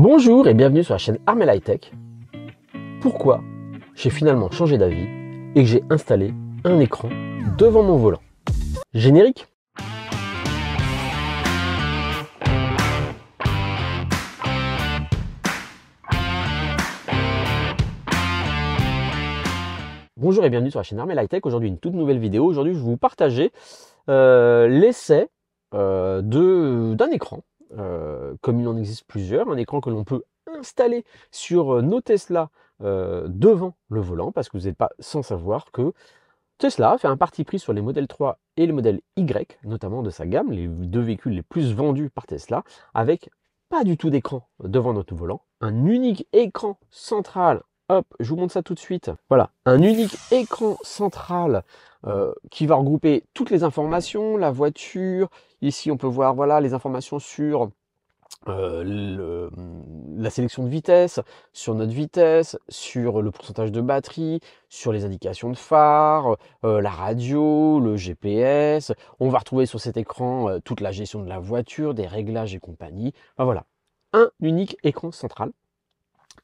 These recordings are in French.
Bonjour et bienvenue sur la chaîne Armel High Tech. Pourquoi j'ai finalement changé d'avis et que j'ai installé un écran devant mon volant? Générique. Bonjour et bienvenue sur la chaîne Armel High Tech. Aujourd'hui une toute nouvelle vidéo. Aujourd'hui je vais vous partager l'essai d'un écran. Comme il en existe plusieurs, un écran que l'on peut installer sur nos Tesla devant le volant, parce que vous n'êtes pas sans savoir que Tesla fait un parti pris sur les modèles 3 et le modèle Y, notamment de sa gamme, les deux véhicules les plus vendus par Tesla, avec pas du tout d'écran devant notre volant, un unique écran central. Hop, je vous montre ça tout de suite. Voilà, un unique écran central qui va regrouper toutes les informations, la voiture. Ici, on peut voir voilà, les informations sur la sélection de vitesse, sur notre vitesse, sur le pourcentage de batterie, sur les indications de phare, la radio, le GPS. On va retrouver sur cet écran toute la gestion de la voiture, des réglages et compagnie. Enfin, voilà, un unique écran central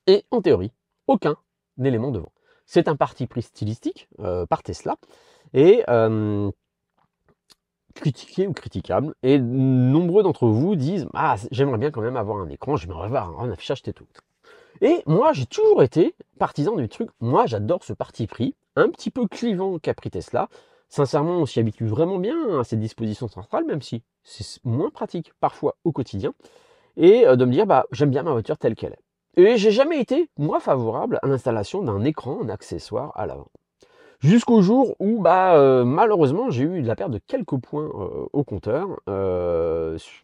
et en théorie, aucun élément devant. C'est un parti pris stylistique par Tesla et critiqué ou critiquable, et nombreux d'entre vous disent ah, j'aimerais bien quand même avoir un écran, j'aimerais avoir un affichage et tout. Et moi j'ai toujours été partisan du truc, moi j'adore ce parti pris, un petit peu clivant qu'a pris Tesla. Sincèrement, on s'y habitue vraiment bien à cette disposition centrale, même si c'est moins pratique parfois au quotidien, et de me dire bah j'aime bien ma voiture telle qu'elle est. Et j'ai jamais été, moi, favorable à l'installation d'un écran en accessoire à l'avant. Jusqu'au jour où, malheureusement, j'ai eu la perte de quelques points au compteur.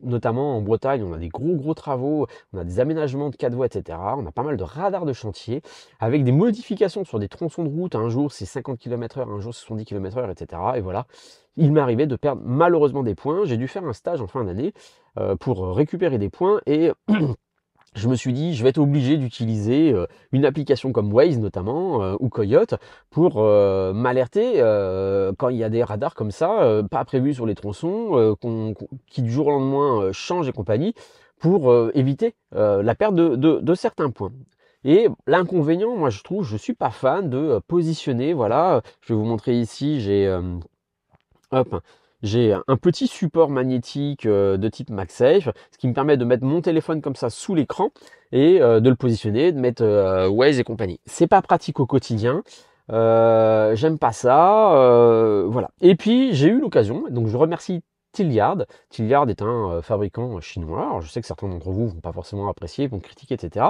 Notamment en Bretagne, on a des gros travaux, on a des aménagements de 4 voies, etc. On a pas mal de radars de chantier, avec des modifications sur des tronçons de route. Un jour, c'est 50 km/h, un jour, c'est 70 km/h, etc. Et voilà, il m'est arrivé de perdre malheureusement des points. J'ai dû faire un stage en fin d'année pour récupérer des points et... Je me suis dit, je vais être obligé d'utiliser une application comme Waze notamment, ou Coyote, pour m'alerter quand il y a des radars comme ça, pas prévus sur les tronçons, qui du jour au lendemain changent et compagnie, pour éviter la perte de certains points. Et l'inconvénient, moi je trouve, je suis pas fan de positionner, voilà, je vais vous montrer ici, hop, j'ai un petit support magnétique de type MagSafe, ce qui me permet de mettre mon téléphone comme ça sous l'écran et de le positionner, de mettre Waze et compagnie. C'est pas pratique au quotidien, j'aime pas ça, voilà. Et puis j'ai eu l'occasion, donc je remercie Tilliard. Tilliard est un fabricant chinois. Alors, je sais que certains d'entre vous vont pas forcément apprécier, vont critiquer, etc.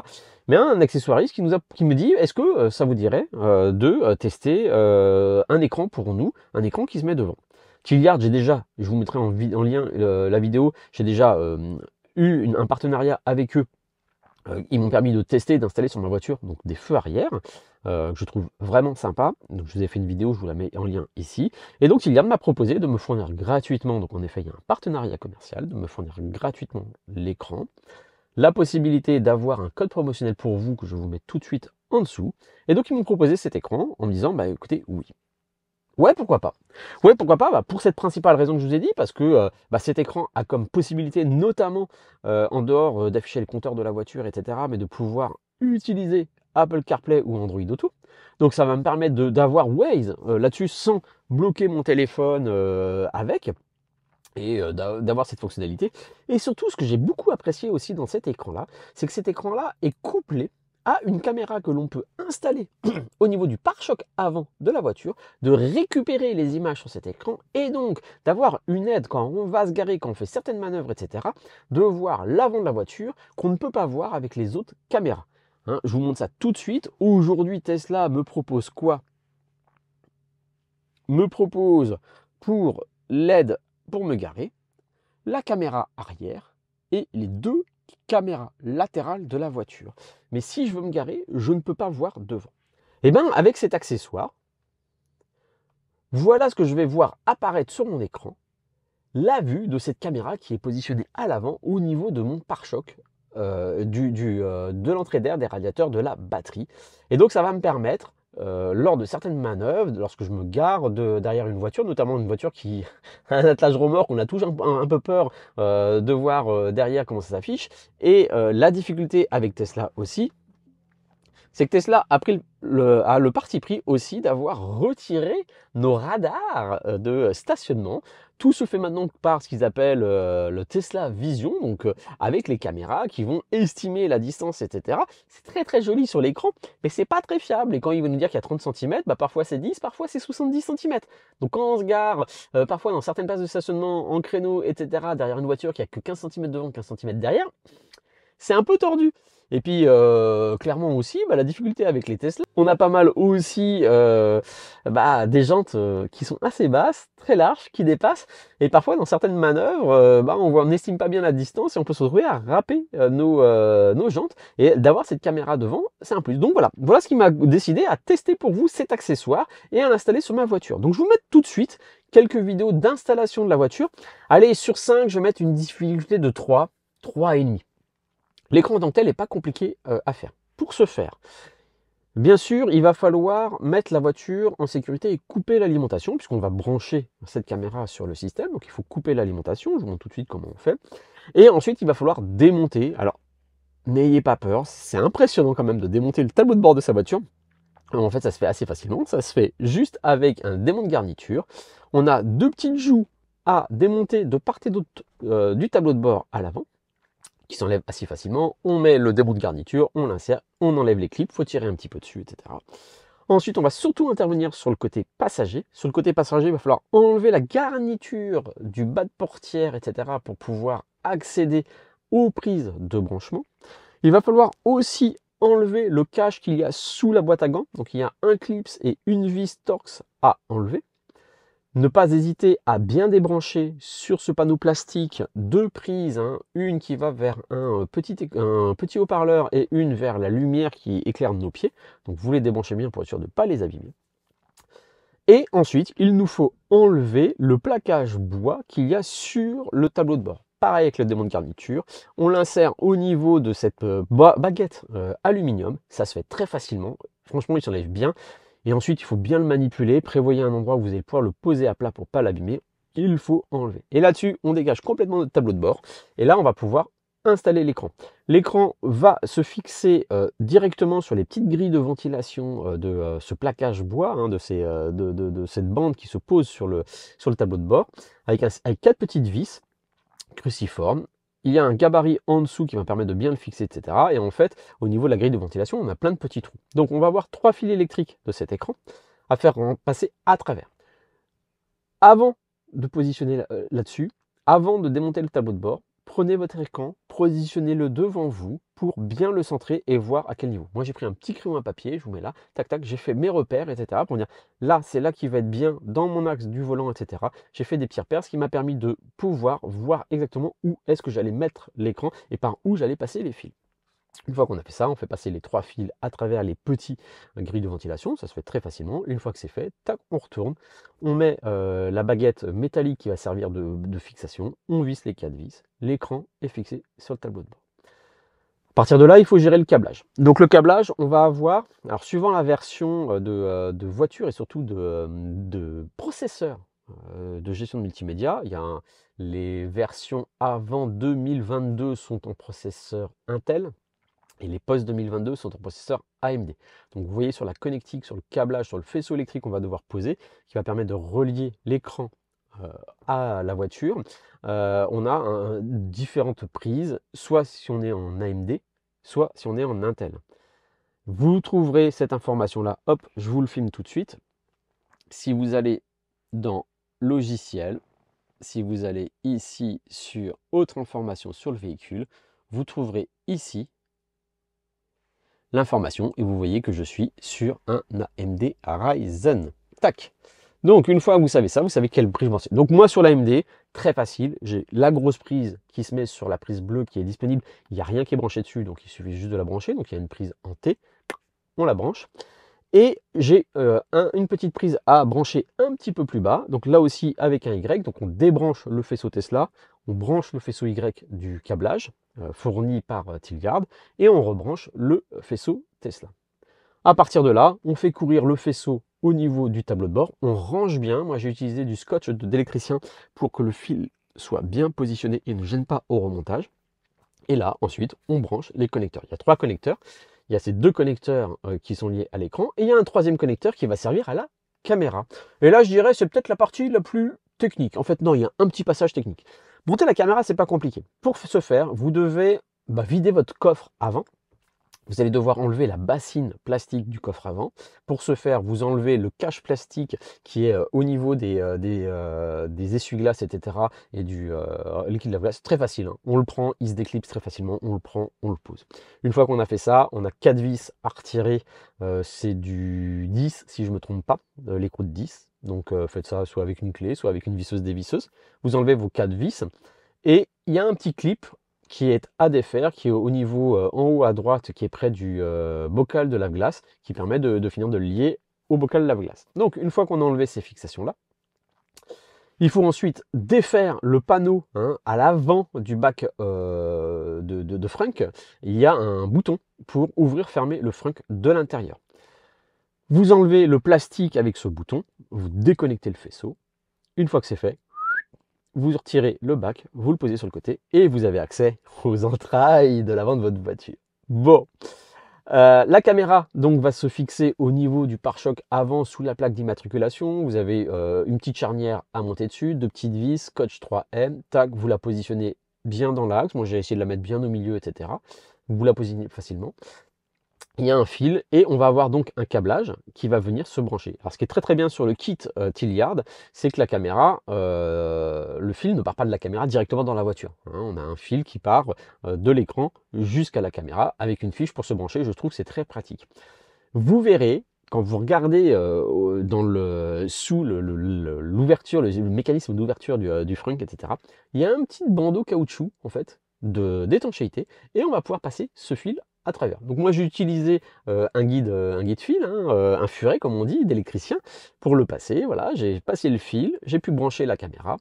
Mais un accessoiriste qui me dit, est-ce que ça vous dirait de tester un écran pour nous, un écran qui se met devant. Tilliard, j'ai déjà, je vous mettrai en lien la vidéo, j'ai déjà eu un partenariat avec eux. Ils m'ont permis de tester et d'installer sur ma voiture donc des feux arrière, que je trouve vraiment sympa. Donc je vous ai fait une vidéo, je vous la mets en lien ici. Et donc Tilliard m'a proposé de me fournir gratuitement, donc en effet il y a un partenariat commercial, de me fournir gratuitement l'écran, la possibilité d'avoir un code promotionnel pour vous que je vous mets tout de suite en dessous. Et donc ils m'ont proposé cet écran en me disant, bah écoutez, oui. Ouais, pourquoi pas. Ouais, pourquoi pas, pour cette principale raison que je vous ai dit, parce que cet écran a comme possibilité, notamment en dehors d'afficher le compteur de la voiture, etc., mais de pouvoir utiliser Apple CarPlay ou Android Auto. Donc ça va me permettre d'avoir Waze là-dessus sans bloquer mon téléphone avec, et d'avoir cette fonctionnalité. Et surtout, ce que j'ai beaucoup apprécié aussi dans cet écran-là, c'est que cet écran-là est couplé à une caméra que l'on peut installer au niveau du pare-choc avant de la voiture, de récupérer les images sur cet écran et donc d'avoir une aide quand on va se garer, quand on fait certaines manœuvres, etc., de voir l'avant de la voiture qu'on ne peut pas voir avec les autres caméras. Hein, je vous montre ça tout de suite. Aujourd'hui, Tesla me propose quoi? Me propose pour l'aide pour me garer, la caméra arrière et les deux caméras latérales de la voiture. Mais si je veux me garer, je ne peux pas voir devant. Et bien, avec cet accessoire, voilà ce que je vais voir apparaître sur mon écran, la vue de cette caméra qui est positionnée à l'avant au niveau de mon pare-choc, de l'entrée d'air des radiateurs de la batterie. Et donc, ça va me permettre lors de certaines manœuvres, lorsque je me gare derrière une voiture, notamment une voiture qui a un attelage remorque, on a toujours un peu peur de voir derrière comment ça s'affiche. Et la difficulté avec Tesla aussi, c'est que Tesla a pris a le parti pris aussi d'avoir retiré nos radars de stationnement. Tout se fait maintenant par ce qu'ils appellent le Tesla Vision, donc avec les caméras qui vont estimer la distance, etc. C'est très très joli sur l'écran, mais c'est pas très fiable. Et quand il va nous dire qu'il y a 30 cm, bah parfois c'est 10, parfois c'est 70 cm. Donc quand on se gare, parfois dans certaines places de stationnement, en créneau, etc., derrière une voiture qui a que 15 cm devant, 15 cm derrière, c'est un peu tordu. Et puis, clairement aussi, la difficulté avec les Tesla, on a pas mal aussi des jantes qui sont assez basses, très larges, qui dépassent. Et parfois, dans certaines manœuvres, on n'estime pas bien la distance et on peut se retrouver à râper nos jantes. Et d'avoir cette caméra devant, c'est un plus. Donc voilà ce qui m'a décidé à tester pour vous cet accessoire et à l'installer sur ma voiture. Donc je vous mets tout de suite quelques vidéos d'installation de la voiture. Allez, sur 5, je vais mettre une difficulté de 3, 3,5. L'écran en tant que tel n'est pas compliqué à faire. Pour ce faire, bien sûr, il va falloir mettre la voiture en sécurité et couper l'alimentation, puisqu'on va brancher cette caméra sur le système. Donc il faut couper l'alimentation, je vous montre tout de suite comment on fait. Et ensuite, il va falloir démonter. Alors, n'ayez pas peur, c'est impressionnant quand même de démonter le tableau de bord de sa voiture. En fait, ça se fait assez facilement. Ça se fait juste avec un démon de garniture. On a deux petites joues à démonter de part et d'autre du tableau de bord à l'avant, qui s'enlève assez facilement. On met le démon de garniture, on l'insère, on enlève les clips, il faut tirer un petit peu dessus, etc. Ensuite, on va surtout intervenir sur le côté passager. Sur le côté passager, il va falloir enlever la garniture du bas de portière, etc. pour pouvoir accéder aux prises de branchement. Il va falloir aussi enlever le cache qu'il y a sous la boîte à gants. Donc il y a un clips et une vis Torx à enlever. Ne pas hésiter à bien débrancher sur ce panneau plastique deux prises, une qui va vers un petit haut-parleur et une vers la lumière qui éclaire nos pieds. Donc vous les débranchez bien pour être sûr de ne pas les abîmer. Et ensuite, il nous faut enlever le plaquage bois qu'il y a sur le tableau de bord. Pareil avec le démon de garniture, on l'insère au niveau de cette baguette aluminium. Ça se fait très facilement, franchement il s'enlève bien. Et ensuite, il faut bien le manipuler, prévoyez un endroit où vous allez pouvoir le poser à plat pour ne pas l'abîmer. Il faut enlever. Et là-dessus, on dégage complètement notre tableau de bord. Et là, on va pouvoir installer l'écran. L'écran va se fixer directement sur les petites grilles de ventilation de ce plaquage bois, de cette bande qui se pose sur le tableau de bord, avec 4 petites vis cruciformes. Il y a un gabarit en dessous qui va permettre de bien le fixer, etc. Et en fait, au niveau de la grille de ventilation, on a plein de petits trous. Donc on va avoir 3 fils électriques de cet écran à faire passer à travers. Avant de positionner là-dessus, avant de démonter le tableau de bord, prenez votre écran, positionnez-le devant vous pour bien le centrer et voir à quel niveau. Moi, j'ai pris un petit crayon à papier, je vous mets là, tac, tac, j'ai fait mes repères, etc. pour dire là, c'est là qui va être bien dans mon axe du volant, etc. J'ai fait des petits repères, ce qui m'a permis de pouvoir voir exactement où est-ce que j'allais mettre l'écran et par où j'allais passer les fils. Une fois qu'on a fait ça, on fait passer les 3 fils à travers les petits grilles de ventilation. Ça se fait très facilement. Une fois que c'est fait, tac, on retourne. On met la baguette métallique qui va servir de fixation. On visse les 4 vis. L'écran est fixé sur le tableau de bord. À partir de là, il faut gérer le câblage. Donc le câblage, on va avoir, alors suivant la version de voiture et surtout de processeur de gestion de multimédia, il y a les versions avant 2022 sont en processeur Intel. Et les post-2022 sont en processeur AMD. Donc vous voyez sur la connectique, sur le câblage, sur le faisceau électrique qu'on va devoir poser, qui va permettre de relier l'écran à la voiture. On a différentes prises, soit si on est en AMD, soit si on est en Intel. Vous trouverez cette information-là, hop, je vous le filme tout de suite. Si vous allez dans logiciel, si vous allez ici sur autre information sur le véhicule, vous trouverez ici l'information et vous voyez que je suis sur un AMD Ryzen. Tac. Donc une fois que vous savez ça, vous savez quelle prise brancher. Donc moi sur l'AMD, très facile, j'ai la grosse prise qui se met sur la prise bleue qui est disponible. Il n'y a rien qui est branché dessus, donc il suffit juste de la brancher. Donc il y a une prise en T, on la branche. Et j'ai une petite prise à brancher un petit peu plus bas, donc là aussi avec un Y, donc on débranche le faisceau Tesla, on branche le faisceau Y du câblage fourni par Tilgard, et on rebranche le faisceau Tesla. À partir de là, on fait courir le faisceau au niveau du tableau de bord, on range bien. Moi, j'ai utilisé du scotch d'électricien pour que le fil soit bien positionné et ne gêne pas au remontage. Et là, ensuite, on branche les connecteurs. Il y a 3 connecteurs. Il y a ces 2 connecteurs qui sont liés à l'écran et il y a un 3e connecteur qui va servir à la caméra. Et là, je dirais, c'est peut-être la partie la plus technique. En fait, non, il y a un petit passage technique. Monter la caméra, c'est pas compliqué. Pour ce faire, vous devez vider votre coffre avant. Vous allez devoir enlever la bassine plastique du coffre avant. Pour ce faire, vous enlevez le cache plastique qui est au niveau des essuie-glaces, etc. et du liquide lave-glace. Très facile, hein. On le prend, il se déclipse très facilement, on le prend, on le pose. Une fois qu'on a fait ça, on a 4 vis à retirer. C'est du 10 si je ne me trompe pas, l'écrou de 10. Donc faites ça soit avec une clé, soit avec une visseuse dévisseuse. Vous enlevez vos 4 vis et il y a un petit clip qui est à défaire, qui est au niveau en haut à droite, qui est près du bocal de lave-glace, qui permet de finir de le lier au bocal de lave-glace. Donc une fois qu'on a enlevé ces fixations-là, il faut ensuite défaire le panneau à l'avant du bac de frunk. Il y a un bouton pour ouvrir-fermer le frunk de l'intérieur. Vous enlevez le plastique avec ce bouton, vous déconnectez le faisceau. Une fois que c'est fait, vous retirez le bac, vous le posez sur le côté et vous avez accès aux entrailles de l'avant de votre voiture. Bon, la caméra donc va se fixer au niveau du pare-choc avant sous la plaque d'immatriculation. Vous avez une petite charnière à monter dessus, 2 petites vis, scotch 3M, tac, vous la positionnez bien dans l'axe. Moi j'ai essayé de la mettre bien au milieu, etc. Vous la positionnez facilement. Il y a un fil et on va avoir donc un câblage qui va venir se brancher. Alors ce qui est très très bien sur le kit Tilliard, c'est que la caméra, le fil ne part pas de la caméra directement dans la voiture. On a un fil qui part de l'écran jusqu'à la caméra avec une fiche pour se brancher. Je trouve que c'est très pratique. Vous verrez, quand vous regardez sous l'ouverture, le mécanisme d'ouverture du frunk, etc., il y a un petit bandeau caoutchouc en fait d'étanchéité et on va pouvoir passer ce fil à travers. Donc moi j'ai utilisé un guide fil, un furet comme on dit, d'électricien, pour le passer. Voilà, j'ai passé le fil, j'ai pu brancher la caméra,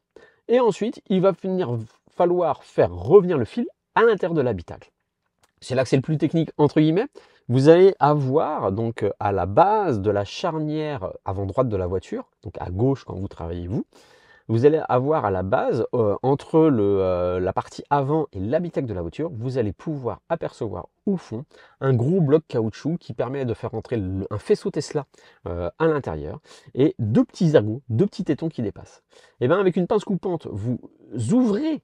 et ensuite il va falloir faire revenir le fil à l'intérieur de l'habitacle. C'est là que c'est le plus technique entre guillemets. Vous allez avoir donc à la base de la charnière avant droite de la voiture, donc à gauche quand vous travaillez vous allez avoir à la base, entre la partie avant et l'habitacle de la voiture, vous allez pouvoir apercevoir au fond un gros bloc caoutchouc qui permet de faire entrer un faisceau Tesla à l'intérieur et 2 petits ergots, 2 petits tétons qui dépassent. Et bien avec une pince coupante, vous ouvrez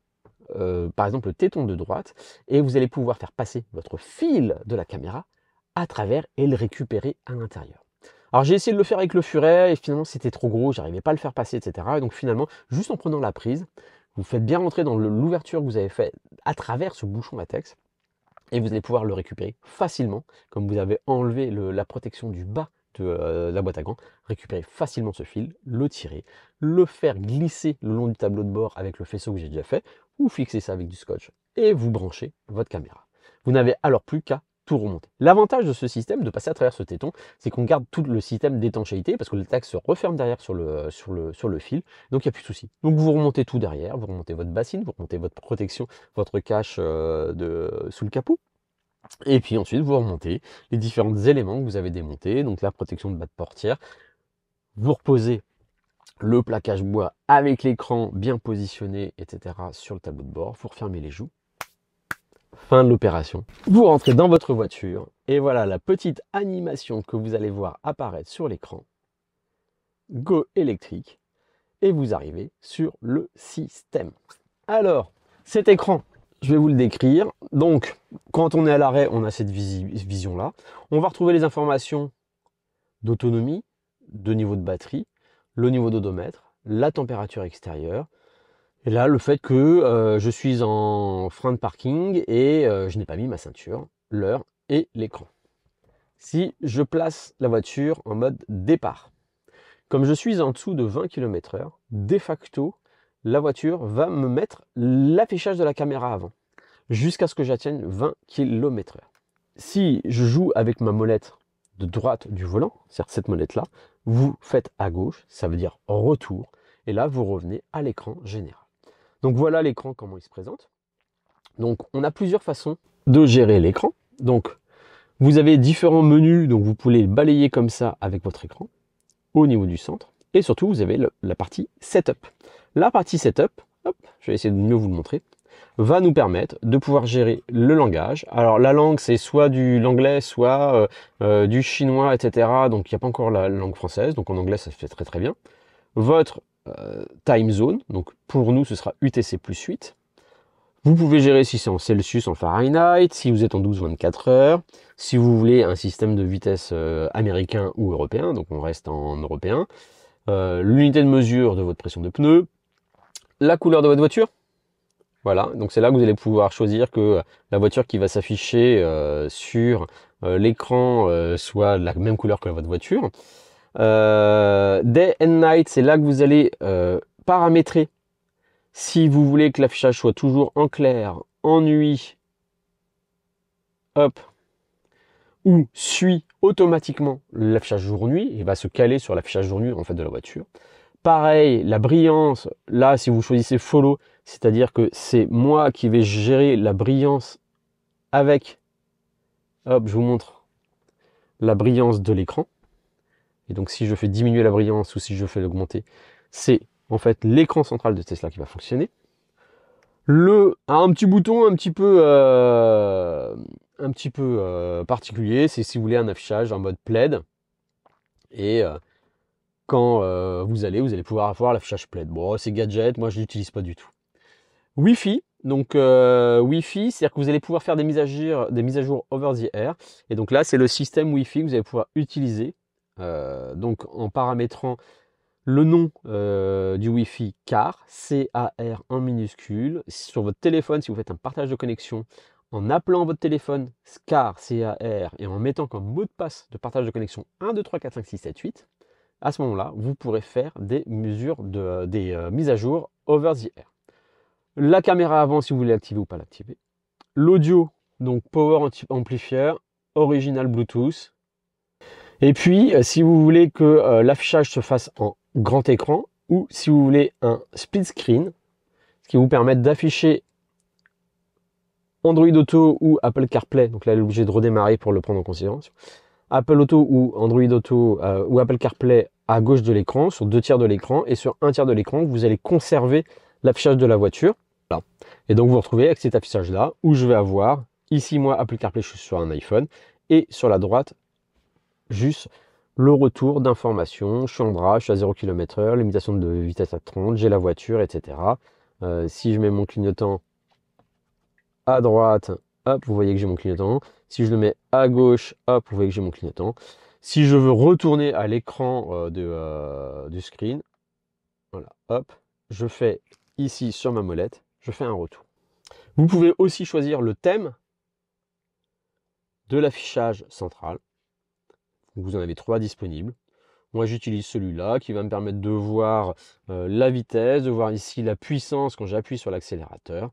par exemple le téton de droite et vous allez pouvoir faire passer votre fil de la caméra à travers et le récupérer à l'intérieur. Alors j'ai essayé de le faire avec le furet et finalement c'était trop gros, j'arrivais pas à le faire passer, etc. Et donc finalement, juste en prenant la prise, vous faites bien rentrer dans l'ouverture que vous avez fait à travers ce bouchon latex et vous allez pouvoir le récupérer facilement, comme vous avez enlevé la protection du bas de la boîte à gants, récupérer facilement ce fil, le tirer, le faire glisser le long du tableau de bord avec le faisceau que j'ai déjà fait, ou fixer ça avec du scotch et vous branchez votre caméra. Vous n'avez alors plus qu'à tout remonter. L'avantage de ce système, de passer à travers ce téton, c'est qu'on garde tout le système d'étanchéité parce que le latex se referme derrière sur le fil, donc il n'y a plus de souci. Donc vous remontez tout derrière, vous remontez votre bassine, vous remontez votre protection, votre cache sous le capot, et puis ensuite vous remontez les différents éléments que vous avez démontés, donc la protection de bas de portière, vous reposez le plaquage bois avec l'écran bien positionné, etc. sur le tableau de bord, vous refermez les joues. Fin de l'opération. Vous rentrez dans votre voiture et voilà la petite animation que vous allez voir apparaître sur l'écran. Go électrique et vous arrivez sur le système. Alors, cet écran, je vais vous le décrire. Donc, quand on est à l'arrêt, on a cette vision-là. On va retrouver les informations d'autonomie, de niveau de batterie, le niveau d'odomètre, la température extérieure. Et là, le fait que je suis en frein de parking et je n'ai pas mis ma ceinture, l'heure et l'écran. Si je place la voiture en mode départ, comme je suis en dessous de 20 km/h, de facto, la voiture va me mettre l'affichage de la caméra avant, jusqu'à ce que j'atteigne 20 km/h. Si je joue avec ma molette de droite du volant, c'est-à-dire cette molette-là, vous faites à gauche, ça veut dire retour, et là vous revenez à l'écran général. Donc voilà l'écran, comment il se présente. Donc on a plusieurs façons de gérer l'écran. Donc Vous avez différents menus, donc vous pouvez les balayer comme ça avec votre écran, au niveau du centre. Et surtout, vous avez la partie Setup. La partie Setup, hop, je vais essayer de mieux vous le montrer, va nous permettre de pouvoir gérer le langage. Alors la langue, c'est soit du l'anglais, soit du chinois, etc. Donc il n'y a pas encore la langue française, donc en anglais ça se fait très très bien. Votre time zone, donc pour nous ce sera UTC plus 8. Vous pouvez gérer si c'est en Celsius, en Fahrenheit, si vous êtes en 12-24 heures, si vous voulez un système de vitesse américain ou européen, donc on reste en européen, l'unité de mesure de votre pression de pneus, la couleur de votre voiture. Voilà, donc c'est là que vous allez pouvoir choisir que la voiture qui va s'afficher sur l'écran soit de la même couleur que votre voiture. Day and night, c'est là que vous allez paramétrer si vous voulez que l'affichage soit toujours en clair, en nuit, hop, ou suit automatiquement l'affichage jour-nuit et va se caler sur l'affichage jour-nuit en fait de la voiture. Pareil, la brillance, là si vous choisissez follow, c'est-à-dire que c'est moi qui vais gérer la brillance avec, hop, je vous montre la brillance de l'écran. Et donc si je fais diminuer la brillance ou si je fais l'augmenter, c'est en fait l'écran central de Tesla qui va fonctionner. Un petit bouton un petit peu particulier, c'est si vous voulez un affichage en mode plaid. Et quand vous allez pouvoir avoir l'affichage plaid. Bon, c'est gadget, moi je l'utilise pas du tout. Wi-Fi, donc Wi-Fi, c'est-à-dire que vous allez pouvoir faire des mises à jour over the air. Et donc là, c'est le système Wi-Fi que vous allez pouvoir utiliser. Donc en paramétrant le nom du Wi-Fi CAR, C-A-R en minuscule, sur votre téléphone, si vous faites un partage de connexion, en appelant votre téléphone CAR, C-A-R, et en mettant comme mot de passe de partage de connexion 1, 2, 3, 4, 5, 6, 7, 8, à ce moment-là, vous pourrez faire des mises à jour over the air. La caméra avant, si vous voulez l'activer ou pas l'activer. L'audio, donc Power Amplifier, Original Bluetooth. Et puis, si vous voulez que l'affichage se fasse en grand écran, ou si vous voulez un split screen, ce qui vous permet d'afficher Android Auto ou Apple CarPlay. Donc là, elle est obligée de redémarrer pour le prendre en considération. Apple Auto ou Android Auto ou Apple CarPlay à gauche de l'écran, sur 2 tiers de l'écran, et sur 1 tiers de l'écran, vous allez conserver l'affichage de la voiture. Voilà. Et donc vous vous retrouvez avec cet affichage-là, où je vais avoir, ici moi, Apple CarPlay, je suis sur un iPhone, et sur la droite, juste le retour d'informations. Je suis en draft, je suis à 0 km/h, limitation de vitesse à 30, j'ai la voiture, etc. Si je mets mon clignotant à droite, hop, vous voyez que j'ai mon clignotant. Si je le mets à gauche, hop, vous voyez que j'ai mon clignotant. Si je veux retourner à l'écran du screen, voilà, hop, je fais ici sur ma molette, je fais un retour. Vous pouvez aussi choisir le thème de l'affichage central. Vous en avez 3 disponibles. Moi, j'utilise celui-là qui va me permettre de voir la vitesse, de voir ici la puissance quand j'appuie sur l'accélérateur.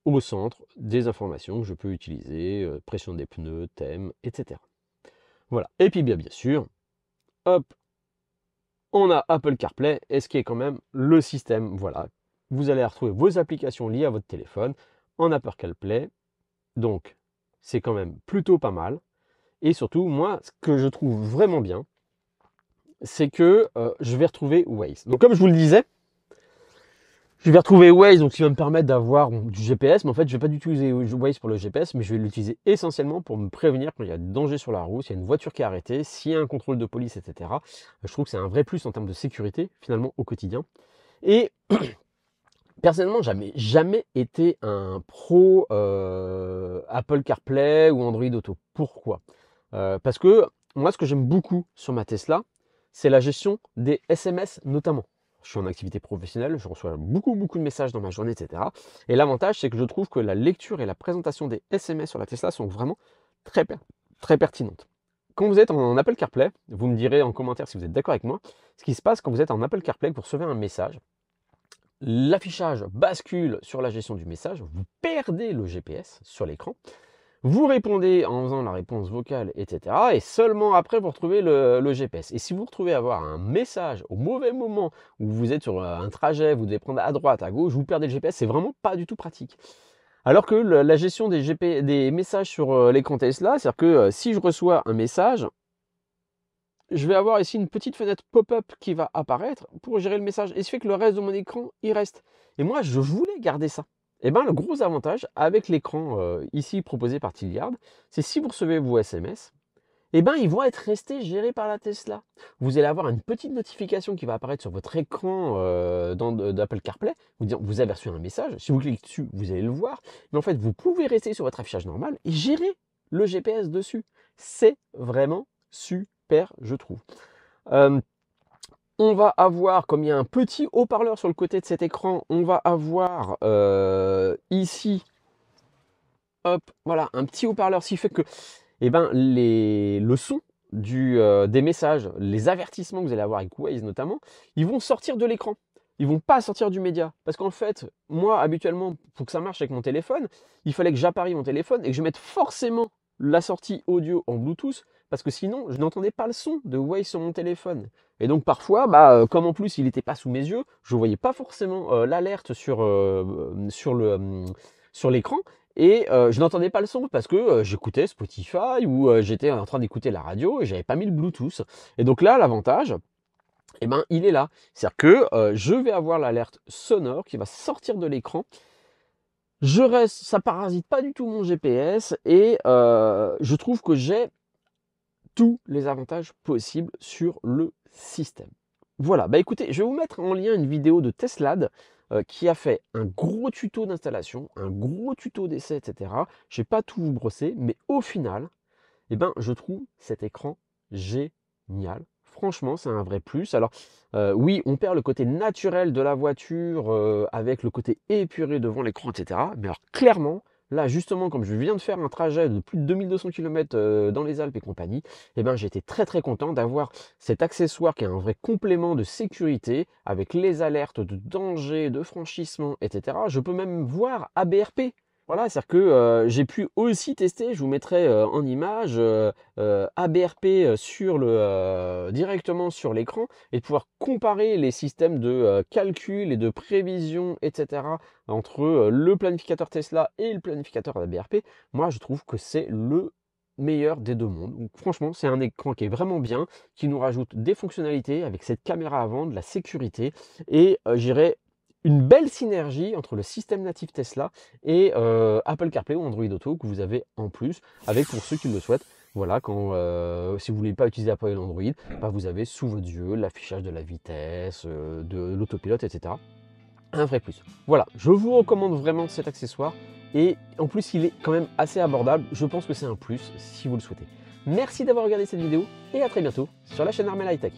Au centre, des informations que je peux utiliser, pression des pneus, thème, etc. Voilà. Et puis bien sûr, hop, on a Apple CarPlay, et ce qui est quand même le système. Voilà. Vous allez retrouver vos applications liées à votre téléphone en Apple CarPlay. Donc, c'est quand même plutôt pas mal. Et surtout, moi, ce que je trouve vraiment bien, c'est que je vais retrouver Waze. Donc, comme je vous le disais, je vais retrouver Waze, donc qui va me permettre d'avoir du GPS, mais en fait, je ne vais pas du tout utiliser Waze pour le GPS, mais je vais l'utiliser essentiellement pour me prévenir quand il y a des dangers sur la route, s'il y a une voiture qui est arrêtée, s'il y a un contrôle de police, etc. Je trouve que c'est un vrai plus en termes de sécurité, finalement, au quotidien. Et personnellement, jamais été un pro Apple CarPlay ou Android Auto. Pourquoi parce que moi, ce que j'aime beaucoup sur ma Tesla, c'est la gestion des SMS notamment. Je suis en activité professionnelle, je reçois beaucoup de messages dans ma journée, etc. Et l'avantage, c'est que je trouve que la lecture et la présentation des SMS sur la Tesla sont vraiment très pertinentes. Quand vous êtes en Apple CarPlay, vous me direz en commentaire si vous êtes d'accord avec moi, ce qui se passe quand vous êtes en Apple CarPlay, que vous recevez un message, l'affichage bascule sur la gestion du message, vous perdez le GPS sur l'écran, vous répondez en faisant la réponse vocale, etc. Et seulement après, vous retrouvez le GPS. Et si vous retrouvez avoir un message au mauvais moment où vous êtes sur un trajet, vous devez prendre à droite, à gauche, vous perdez le GPS, c'est vraiment pas du tout pratique. Alors que la gestion des messages sur l'écran Tesla, c'est-à-dire que si je reçois un message, je vais avoir ici une petite fenêtre pop-up qui va apparaître pour gérer le message. Et ce fait que le reste de mon écran, il reste. Et moi, je voulais garder ça. Et bien, le gros avantage avec l'écran ici proposé par Tilliard, c'est si vous recevez vos SMS, eh ben, ils vont être restés gérés par la Tesla. Vous allez avoir une petite notification qui va apparaître sur votre écran d'Apple CarPlay, vous dire vous avez reçu un message. Si vous cliquez dessus, vous allez le voir. Mais en fait, vous pouvez rester sur votre affichage normal et gérer le GPS dessus. C'est vraiment super, je trouve. On va avoir, comme il y a un petit haut-parleur sur le côté de cet écran, on va avoir ici, hop, voilà, un petit haut-parleur, ce qui fait que eh ben, le son des messages, les avertissements que vous allez avoir avec Waze notamment, ils vont sortir de l'écran. Ils vont pas sortir du média. Parce qu'en fait, moi, habituellement, pour que ça marche avec mon téléphone, il fallait que j'appareille mon téléphone et que je mette forcément la sortie audio en Bluetooth, parce que sinon, je n'entendais pas le son de Waze sur mon téléphone. Et donc parfois, comme en plus il n'était pas sous mes yeux, je ne voyais pas forcément l'alerte sur l'écran. Et je n'entendais pas le son parce que j'écoutais Spotify ou j'étais en train d'écouter la radio et j'avais pas mis le Bluetooth. Et donc là, l'avantage, eh ben, il est là. C'est-à-dire que je vais avoir l'alerte sonore qui va sortir de l'écran. Ça parasite pas du tout mon GPS et je trouve que j'ai tous les avantages possibles sur le système. Voilà, bah écoutez, je vais vous mettre en lien une vidéo de Teslad qui a fait un gros tuto d'installation, un gros tuto d'essai, etc. Je ne vais pas tout vous brosser, mais au final, eh ben, je trouve cet écran génial. Franchement, c'est un vrai plus. Alors, oui, on perd le côté naturel de la voiture avec le côté épuré devant l'écran, etc. Mais alors, clairement, là, justement, comme je viens de faire un trajet de plus de 2200 km dans les Alpes et compagnie, eh ben, j'ai été très très content d'avoir cet accessoire qui est un vrai complément de sécurité avec les alertes de danger, de franchissement, etc. Je peux même voir ABRP. Voilà, c'est-à-dire que j'ai pu aussi tester, je vous mettrai en image ABRP directement sur l'écran et de pouvoir comparer les systèmes de calcul et de prévision, etc. entre le planificateur Tesla et le planificateur ABRP. Moi, je trouve que c'est le meilleur des deux mondes. Donc, franchement, c'est un écran qui est vraiment bien, qui nous rajoute des fonctionnalités avec cette caméra avant, de la sécurité et j'irai une belle synergie entre le système natif Tesla et Apple CarPlay ou Android Auto que vous avez en plus, avec pour ceux qui le souhaitent. Voilà, si vous ne voulez pas utiliser Apple et Android, vous avez sous vos yeux l'affichage de la vitesse, de l'autopilote, etc. Un vrai plus. Voilà, je vous recommande vraiment cet accessoire et en plus il est quand même assez abordable. Je pense que c'est un plus si vous le souhaitez. Merci d'avoir regardé cette vidéo et à très bientôt sur la chaîne Armel High Tech.